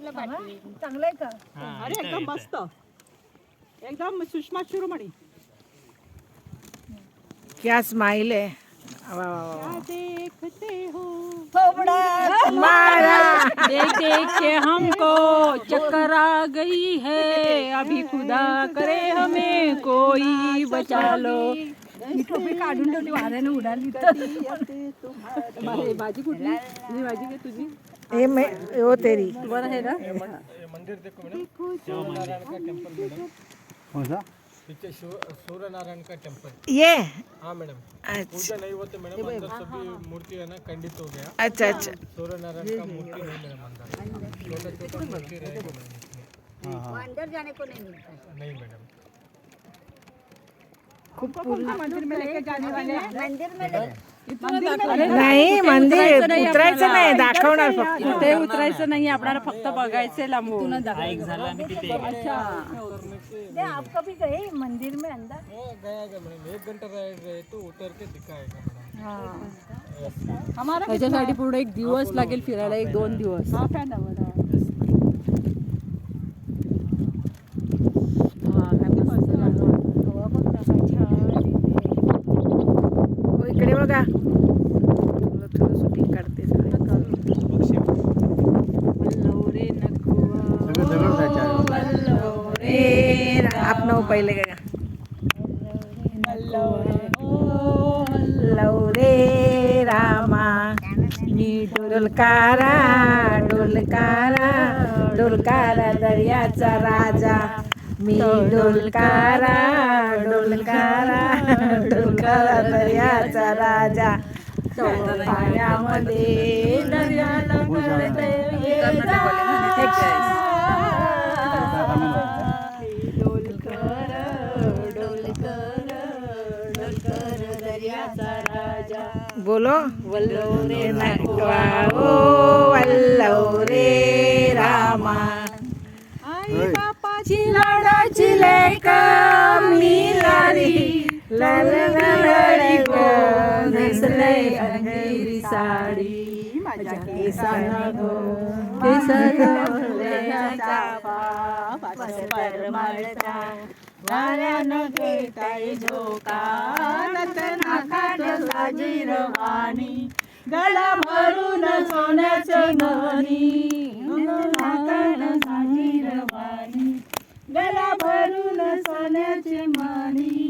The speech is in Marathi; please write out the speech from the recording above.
आपलं पाठी चांगलं आहे का? अरे एकदम मस्त, एकदम सुषमा शिरोमणी. क्या स्माइल है. वा वा वा. क्या देखते हो थोबडा मारा. देख देख के हमको चक्कर आ गई है, अभी खुदा करे हमें कोई बचा लो. मी टोपी काढून ठेवली, वाऱ्याने उडाली. भाजी कुठली? ही भाजी काय तुझी? ये मैं वो तेरी. बरं आहे ना. मंदिर देखो मैडम, सूर्यनारायण का टेम्पल मैडम. कौन सा? पीछे सूर्यनारायण का टेम्पल. ये हाँ मैडम, अच्छा पूजा नहीं होते मैडम, अंदर सभी मूर्ति है ना खंडित हो गया. अच्छा अच्छा. सूर्यनारायण का मूर्ति नहीं मैडम अंदर, छोटा छोटा मूर्ति रहेगा मैडम इसमें. अंदर जाने को नहीं मिलता. नहीं मैडम. मंदिर में लेके जाने वाले हैं. मंदिर में ले- नाही मंदिर उतरायचं नाही, दाखवणार फक्त. ते उतरायचं नाही, आपल्याला फक्त बघायचं लांबून. ये आप कभी गए मंदिर में अंदर? गया मैडम, 1 घंटा रहे तो उतर के दिखाएगा मैडम. त्याच्यासाठी पुढे 1 दिवस लागेल फिरायला, 1-2 दिवस. हो, इकडे बघा. थोडं शूटिंग काढते. आपण पहिले का लवरे रामा मी डोलकारा डोलकारा डोलकारा दर्याचा राजा. मी डोलकारा डोलकारा डोलकारा दर्याचा राजा. पाण्यामध्ये दर्याला कळते बोलो. वल्लवरे नकवा ओ वल्लवरे रामा. आई बापाची लाडाची लेक मिळाली ललगडी गो नेसले अंगेरी साडी. माझ्या केसाला गो केस धोल्याचा पास परमाळता. वाऱ्यानं घेताय झोका नाकात साजी रवानी. गळा भरून सोन्याचे मणी नाकात साजी रवानी. गळा भरून सोन्याचे मणी.